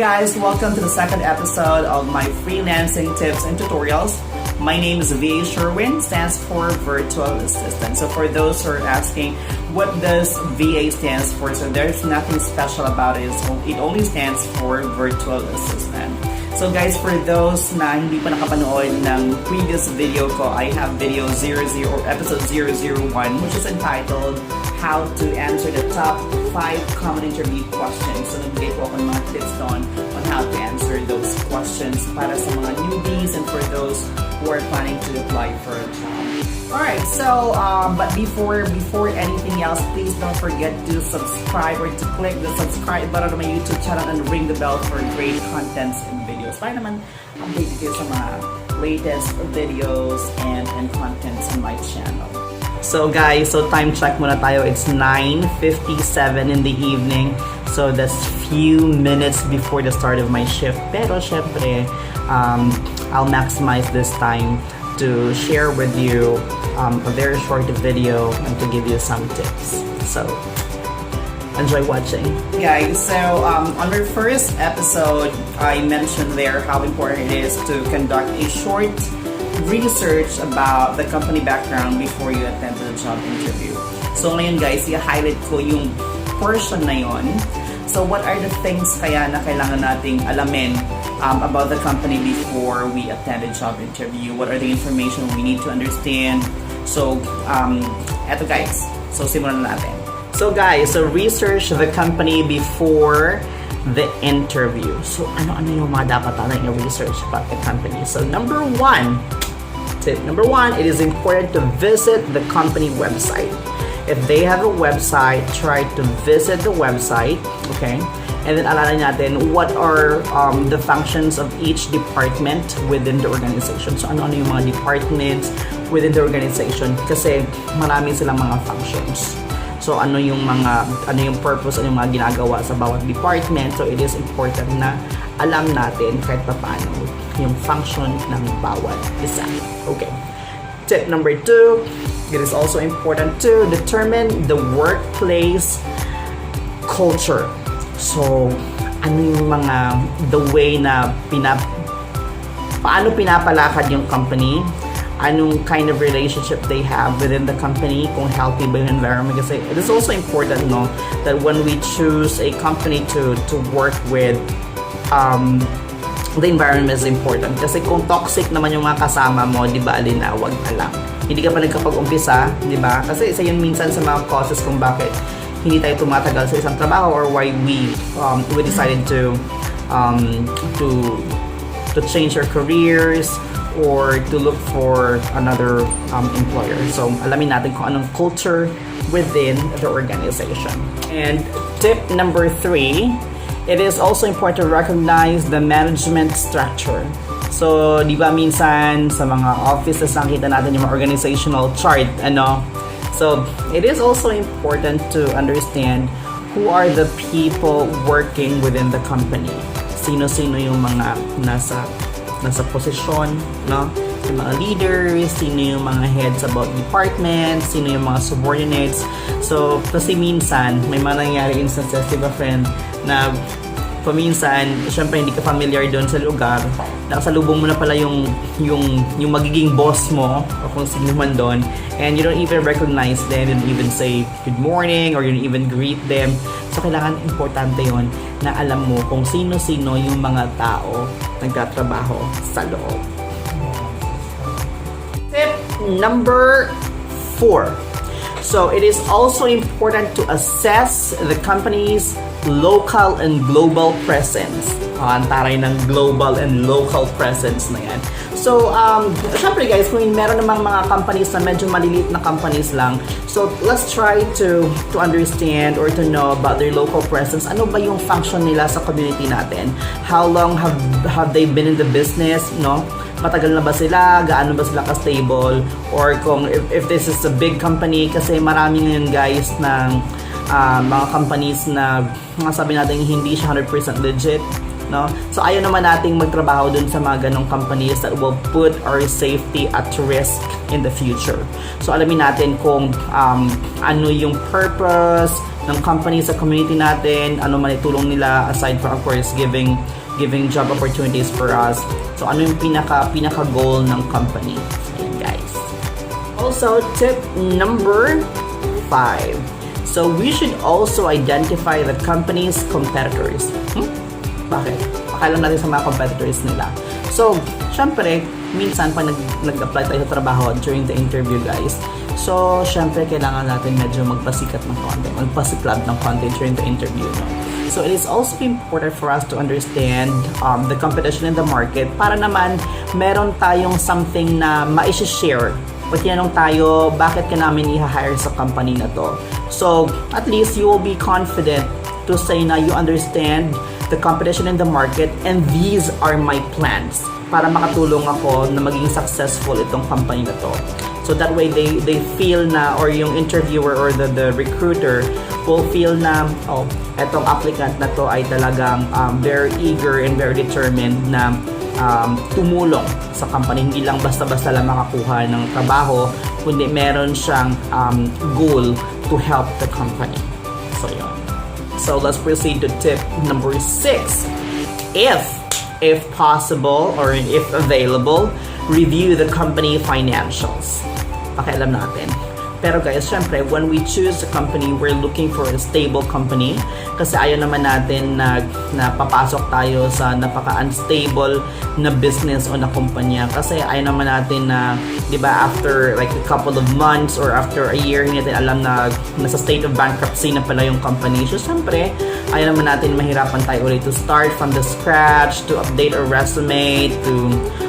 guys, welcome to the second episode of my freelancing tips and tutorials. My name is VA Sherwin, stands for Virtual Assistant. So for those who are asking, what does VA stands for? So there's nothing special about it. So it only stands for Virtual Assistant. So guys, for those na hindi pa nakapanood ng previous video ko, I have video 00 or episode 001, which is entitled How to Answer the Top 5 Common Interview Questions. So nagbigay po ako ng mga tips doon on how to answer those questions para sa mga newbies and for those who are planning to apply for a job. Alright, so but before anything else, please don't forget to subscribe or to click the subscribe button on my YouTube channel and ring the bell for great contents and videos. Para naman update kayo sa mga latest videos and contents on my channel. So guys, so time check muna tayo. It's 9:57 in the evening. So that's few minutes before the start of my shift. Pero syempre, I'll maximize this time to share with you a very short video and to give you some tips. So enjoy watching. Guys, so on our first episode, I mentioned there how important it is to conduct a short research about the company background before you attend the job interview. So ngayon guys, i-highlight ko yung portion na yon. So what are the things kaya na kailangan nating alamin about the company before we attend a job interview? What are the information we need to understand? So eto guys, so simulan na natin. So guys, so research the company before the interview. So ano-ano yung mga dapat natin i-research about the company? So tip number one, it is important to visit the company website. If they have a website, try to visit the website, okay? And then alamin natin what are the functions of each department within the organization. So ano yung mga departments within the organization kasi marami silang mga functions. So ano yung purpose, ano yung mga ginagawa sa bawat department. So it is important na alam natin kahit paano yung function ng bawat isa. Okay. Tip number 2, it is also important to determine the workplace culture. So ano yung the way na paano pinapalakad yung company, anong kind of relationship they have within the company, kung healthy ba yung environment. Kasi it is also important, no, that when we choose a company to work with, the environment is important. Kasi kung toxic naman yung mga kasama mo, di ba, Alina, wag na lang. Hindi ka pa nagkapag-umpisa, di ba? Kasi isa yun minsan sa mga causes kung bakit hindi tayo tumatagal sa isang trabaho or why we decided to change our careers or to look for another employer. So, alamin natin kung anong culture within the organization. And tip number 3, it is also important to recognize the management structure. So, di ba minsan sa mga offices nakita natin yung mga organizational chart, ano? So, it is also important to understand who are the people working within the company. Sino-sino yung mga nasa posisyon, no? Yung mga leaders, sino yung mga heads about departments, sino yung mga subordinates. So, kasi minsan, may mga nangyari instances, di ba friend, na paminsan, syempre hindi ka familiar doon sa lugar, nakasalubong mo na pala yung magiging boss mo o kung sino man doon, and you don't even recognize them, you don't even say good morning or you don't even greet them. So kailangan importante yon na alam mo kung sino-sino yung mga tao nagtatrabaho sa loob. Tip number 4. So it is also important to assess the company's local and global presence. Ang taray ng global and local presence na yan. So, syempre guys, kung meron namang mga companies na medyo maliliit na companies lang, so let's try to understand or to know about their local presence. Ano ba yung function nila sa community natin? How long have they been in the business, no? Matagal na ba sila? Gaano ba sila ka-stable? Or kung if this is a big company, kasi marami ngayon guys ng mga companies na sabi natin hindi siya 100% legit, no? So ayaw naman nating magtrabaho dun sa mga ganong companies that will put our safety at risk in the future. So alamin natin kung ano yung purpose, ng company sa community natin, ano man itulong nila aside from of course giving job opportunities for us. So ano yung pinaka goal ng company. Ayan guys. Also, tip number 5. So we should also identify the company's competitors. Bakit? Pakailan natin sa mga competitors nila. So, syempre, minsan pag nag-apply tayo sa trabaho during the interview guys, so syempre kailangan natin medyo magpasikat ng konti, magpasiklab ng konti during the interview. No? So it is also important for us to understand the competition in the market para naman meron tayong something na ma-share. Pag tinanong tayo, bakit ka namin i-hire sa company na to? So, at least you will be confident to say na you understand the competition in the market and these are my plans para makatulong ako na maging successful itong company na to. So that way they feel na, or yung interviewer or the recruiter will feel na, oh, etong applicant na to ay talagang very eager and very determined na tumulong sa company. Hindi lang basta-basta lang makakuha ng trabaho, kundi meron siyang goal to help the company. So yun. So let's proceed to tip number 6. If possible or if available, review the company financials. Pakialam natin. Pero guys, syempre, when we choose a company, we're looking for a stable company kasi ayaw naman natin na papasok tayo sa napaka-unstable na business o na kumpanya kasi ayaw naman natin na, di ba, after like a couple of months or after a year, hindi natin alam na nasa state of bankruptcy na pala yung company. So, syempre, ayaw naman natin mahirapan tayo ulit to start from the scratch, to update our resume, to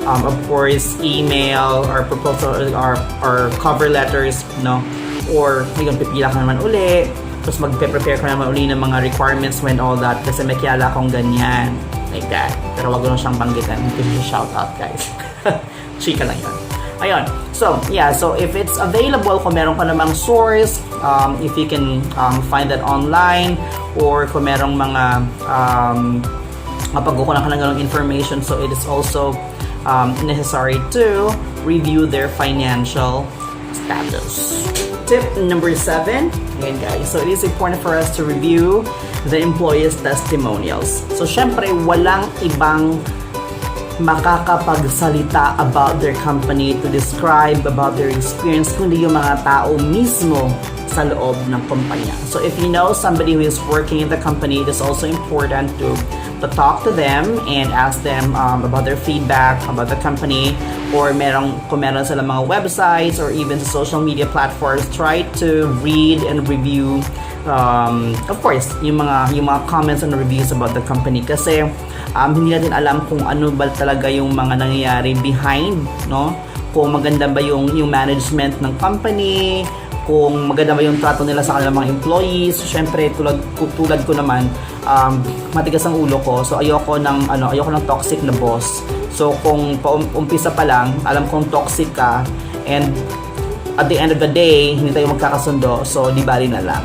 of course, email or proposal or cover letters, no? Or ngayon pipila ka naman uli, tapos magpe-prepare ka naman uli ng mga requirements and all that kasi may kilala akong ganyan, like that. Pero wag ko lang siyang banggitan, hindi ko shout out guys. Chika lang yun. Ayun. So, yeah. So, if it's available, kung meron ka namang source, if you can find that online, or kung merong mga mapagkukunan ka ng information, so it is also necessary to review their financial status. Tip number 7, again guys, so it is important for us to review the employees' testimonials. So syempre, walang ibang makakapagsalita about their company to describe about their experience kundi yung mga tao mismo sa loob ng kumpanya. So if you know somebody who is working in the company, it is also important to talk to them and ask them about their feedback about the company, or kung meron sila mga websites or even sa social media platforms, try to read and review of course yung mga comments and reviews about the company kasi hindi natin alam kung ano ba talaga yung mga nangyayari behind, no? Kung maganda ba yung management ng company, kung maganda ba yung trato nila sa kanilang mga employees. Syempre, tulad ko naman, matigas ang ulo ko. So ayoko ng toxic na boss. So kung umpisa pa lang, alam kong toxic ka, and at the end of the day, hindi tayo magkakasundo. So di bali na lang.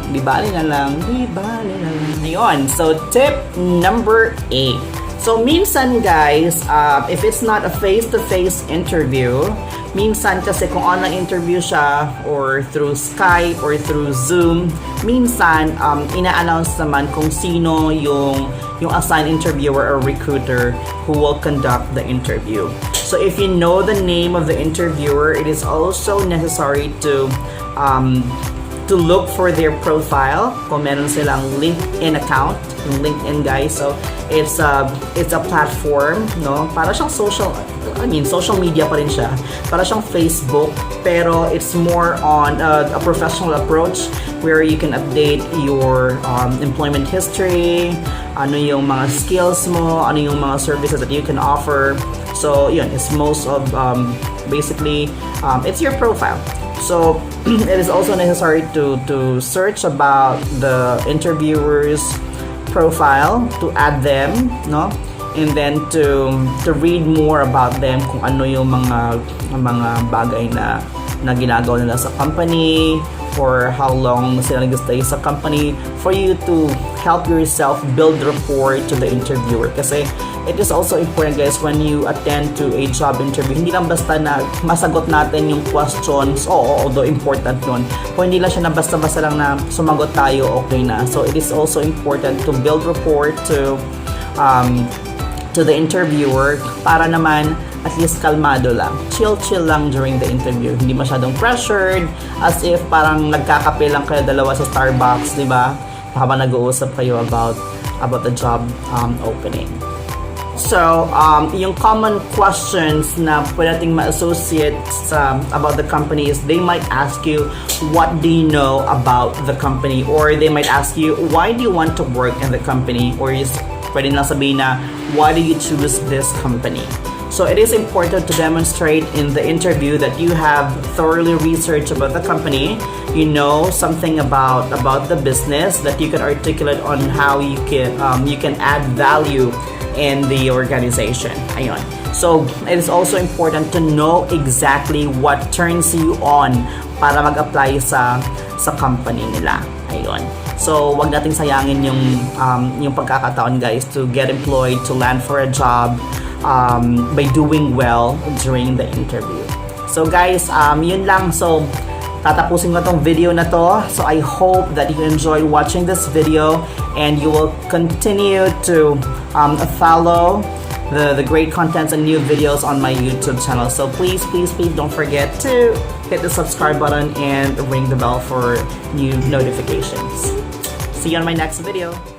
Ayun. So tip number 8. So minsan guys, if it's not a face-to-face interview, minsan kasi kung online interview siya or through Skype or through Zoom, minsan ina-announce naman kung sino yung assigned interviewer or recruiter who will conduct the interview. So if you know the name of the interviewer, it is also necessary to look for their profile kung meron silang LinkedIn account, yung LinkedIn guys. So it's a platform, no? Para siyang social media pa rin siya. Para siyang Facebook, pero it's more on a professional approach where you can update your employment history, ano yung mga skills mo, ano yung mga services that you can offer. So yun, it's most of basically it's your profile. So it is also necessary to search about the interviewer's profile, to add them, no? And then to read more about them, kung ano yung mga bagay na ginagawa nila sa company, for how long sila nag-stay sa company, for you to help yourself build rapport to the interviewer. Kasi it is also important, guys, when you attend to a job interview, hindi lang basta na masagot natin yung questions, although important yun. Kung hindi lang siya na basta-basta lang na sumagot tayo, okay na. So it is also important to build rapport to the interviewer para naman at least kalmado lang. Chill lang during the interview. Hindi masyadong pressured, as if parang nagkakape lang kayo dalawa sa Starbucks, di ba? Habang nag-uusap kayo about the job opening. So, yung common questions na pwede nating ma-associate about the company is they might ask you, what do you know about the company? Or they might ask you, why do you want to work in the company? Or pwede lang sabihin na, why do you choose this company? So it is important to demonstrate in the interview that you have thoroughly researched about the company, you know something about the business, that you can articulate on how you can add value in the organization. Ayun. So it is also important to know exactly what turns you on para mag-apply sa company nila. Ayun. So wag nating sayangin yung pagkakataon, guys, to get employed, to land for a job by doing well during the interview. So guys, yun lang. So tatapusin ko tong video na to. So I hope that you enjoyed watching this video and you will continue to follow the great contents and new videos on my YouTube channel. So please don't forget to hit the subscribe button and ring the bell for new notifications. See you on my next video.